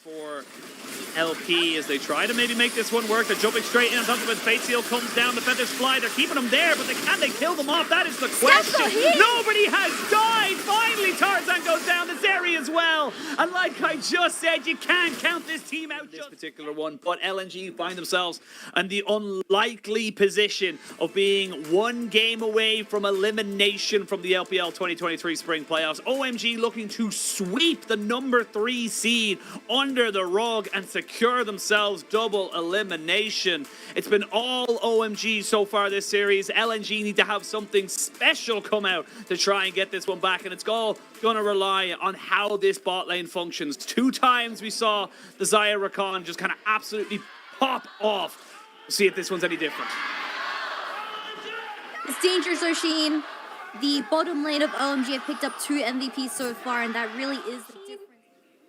For LP as they try to maybe make this one work. They're jumping straight in on top of it. Fate Seal comes down, the feathers fly. They're keeping them there, but can they kill them off? That is the question. Nobody has died. Finally, Tarzan goes down. The Zeri as well. And like I just said, you can't count this team out. This particular one, but LNG find themselves in the unlikely position of being one game away from elimination from the LPL 2023 Spring Playoffs. OMG looking to sweep the number 3 seed under the rug and secure themselves double elimination. It's been all OMG so far this series. LNG need to have something special come out to try and get this one back, and it's all going to rely on how this bot lane functions. 2 times we saw the Xayah Rakan just kind of absolutely pop off. We'll see if this one's any different. It's dangerous, Oshin. The bottom lane of OMG have picked up 2 MVPs so far, and that really is the difference.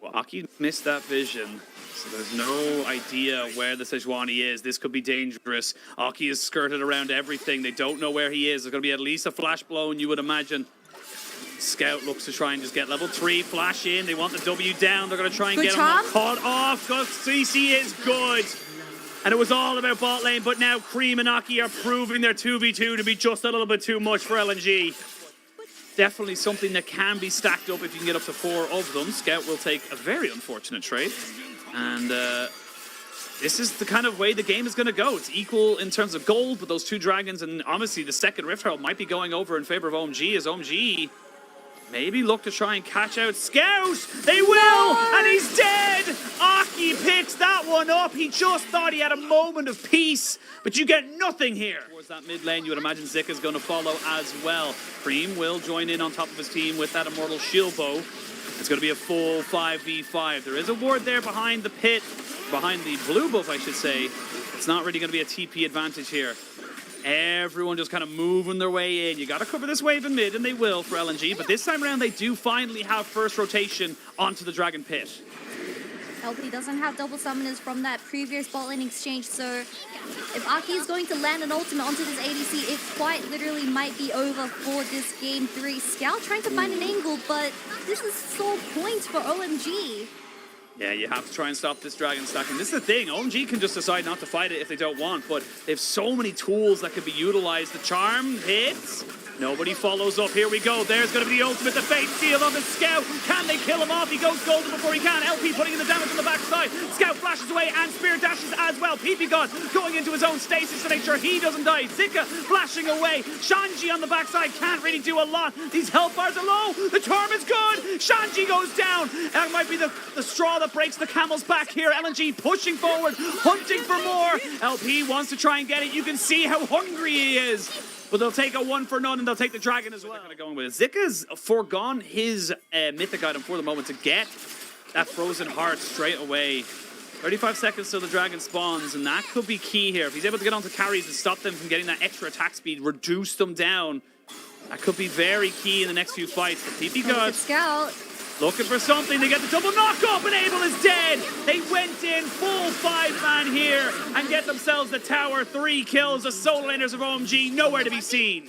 Well, Aki missed that vision, so there's no idea where the Sejuani is. This could be dangerous. Aki is skirted around everything. They don't know where he is. There's going to be at least a flash blown, you would imagine. Scout looks to try and just get level 3, flash in. They want the W down. They're going to try and get him caught off. CC is good. And it was all about bot lane, but now Creme and Aki are proving their 2v2 to be just a little bit too much for LNG. Definitely something that can be stacked up if you can get up to 4 of them. Scout will take a very unfortunate trade. And this is the kind of way the game is going to go. It's equal in terms of gold with those 2 dragons. And honestly, the second Rift Herald might be going over in favor of OMG as OMG maybe look to try and catch out Scout. They will, and he's dead. Aki picks that one up. He just thought he had a moment of peace, but you get nothing here. Towards that mid lane, you would imagine Zika is going to follow as well. Creme will join in on top of his team with that Immortal Shield Bow. It's going to be a full 5v5. There is a ward there behind the pit, behind the blue buff, I should say. It's not really going to be a TP advantage here. Everyone just kind of moving their way in. You got to cover this wave in mid, and they will for LNG. But this time around, they do finally have first rotation onto the Dragon Pit. LP doesn't have double summoners from that previous bot lane exchange, so if Aki is going to land an ultimate onto this ADC, it quite literally might be over for this game 3. Scout trying to find an angle, but this is sole points for OMG. Yeah, you have to try and stop this dragon stacking. This is the thing, OMG can just decide not to fight it if they don't want, but they have so many tools that could be utilized. The charm hits, nobody follows up. Here we go, there's going to be the ultimate, the Fate Seal on the Scout. Can they kill him off? He goes golden before he can. LP putting in the damage on the backside. Scout flashes away and spear dashes as well. Ppgod going into his own stasis to make sure he doesn't die. Zika flashing away. Shanji on the backside can't really do a lot. These health bars are low. The charm is good. Shanji goes down. That might be the straw that breaks the camel's back here. LNG pushing forward, hunting for more. LP wants to try and get it. You can see how hungry he is. But they'll take a 1 for none, and they'll take the dragon as well. They're going with it. Zika's foregone his mythic item for the moment to get that frozen heart straight away. 35 seconds till the dragon spawns, and that could be key here. If he's able to get onto carries and stop them from getting that extra attack speed, reduce them down, that could be very key in the next few fights. But Ppgod Scout looking for something. They get the double knock up, and Aprl is dead. They went in full 5-man here and get themselves the tower. 3 kills. The solo laners of OMG nowhere to be seen.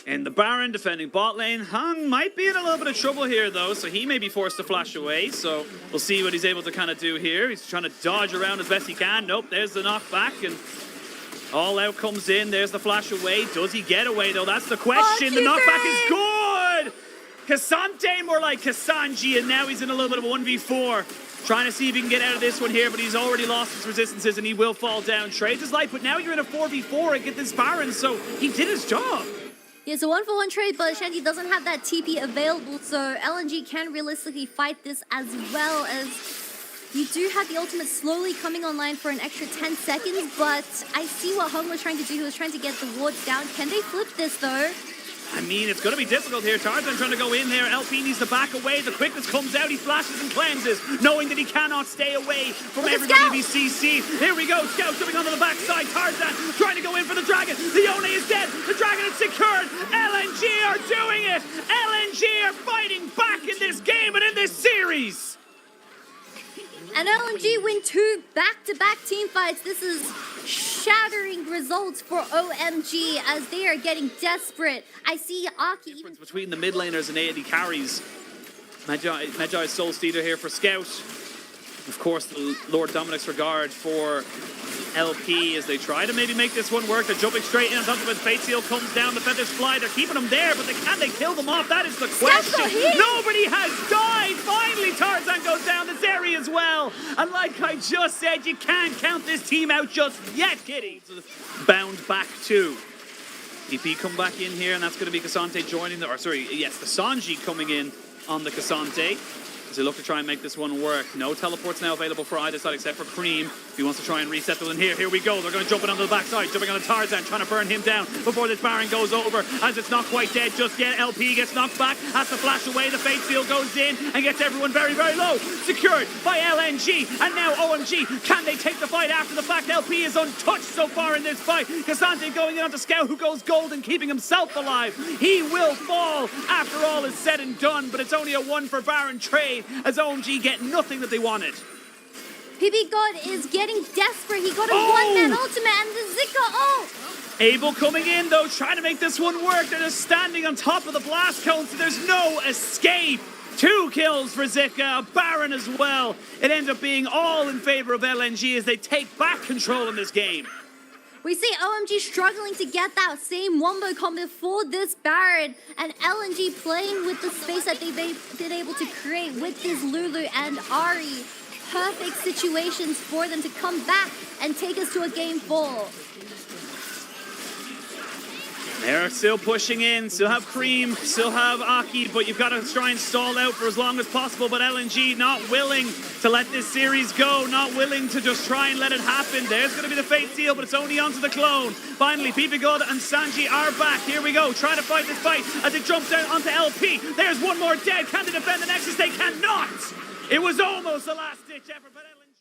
And the Baron defending bot lane. Han might be in a little bit of trouble here though, so he may be forced to flash away. So we'll see what he's able to kind of do here. He's trying to dodge around as best he can. Nope, there's the knockback, and all out comes in. There's the flash away. Does he get away though? That's the question. The knockback is good. Cassante more like Kassanji, and now he's in a little bit of a 1v4. Trying to see if he can get out of this one here, but he's already lost his resistances and he will fall down. Trades his life, but now you're in a 4v4 and get this Baron, so he did his job. Yeah, it's a 1-for-1 trade, but Shanji doesn't have that TP available, so LNG can realistically fight this as well, as you do have the ultimate slowly coming online for an extra 10 seconds, but I see what Hung was trying to do. He was trying to get the wards down. Can they flip this though? I mean, it's going to be difficult here. Tarzan trying to go in there. LP needs to back away. The quickness comes out. He flashes and cleanses, knowing that he cannot stay away from everybody to be CC. Here we go. Scout coming onto the backside. Tarzan trying to go in for the dragon. The Yone is dead. The dragon is secured. LNG are doing it. LNG are fighting back in this game and in this series. And LNG win 2 back-to-back team fights. This is shattering results for OMG as they are getting desperate. I see Aki. Difference between the mid laners and AD carries. Magi Soul Stealer here for Scout. Of course, the Lord Dominic's regard for LP as they try to maybe make this one work. They're jumping straight in on top of it. Fate Seal comes down, the feathers fly. They're keeping them there, but can they kill them off? That is the question. Nobody has died. Finally, Tarzan goes down to Zeri as well. And like I just said, you can't count this team out just yet, Kitty. Bound back to EP come back in here, and that's going to be Cassante joining the, or sorry, yes, the Shanji coming in on the Cassante. As they look to try and make this one work. No teleports now available for either side except for Creme. He wants to try and reset them in here. Here we go. They're going to jump it onto the backside. Jumping on a Tarzan, trying to burn him down before this Baron goes over. As it's not quite dead just yet. LP gets knocked back. Has to flash away. The Fate Seal goes in and gets everyone very, very low. Secured by LNG. And now OMG. Can they take the fight after the fact? LP is untouched so far in this fight. Cassante going in onto Scout, who goes golden, keeping himself alive. He will fall after all is said and done. But it's only a one for Baron trade as OMG get nothing that they wanted. Ppgod is getting desperate. He got a one-man ultimate and the Zika ult. Aprl coming in though, trying to make this one work. They're just standing on top of the blast cone, so there's no escape. 2 kills for Zika, Baron as well. It ends up being all in favor of LNG as they take back control in this game. We see OMG struggling to get that same wombo combo for this Baron, and LNG playing with the space that they've been able to create with this Lulu and Ahri. Perfect situations for them to come back and take us to a game 4. They're still pushing in, still have Creme, still have Aki, but you've got to try and stall out for as long as possible. But LNG not willing to let this series go, not willing to just try and let it happen. There's going to be the Fate Seal, but it's only onto the clone. Finally, Ppgod and Shanji are back. Here we go, trying to fight this fight as it jumps down onto LP. There's one more dead. Can they defend the Nexus? They cannot. It was almost a last-ditch effort, but LNG...